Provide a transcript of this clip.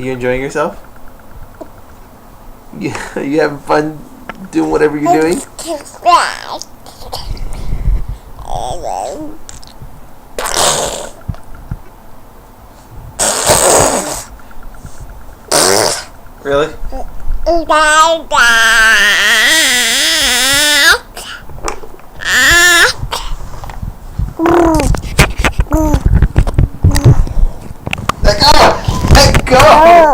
you enjoying yourself? You having fun doing whatever you're doing? Really? Let go! Let go!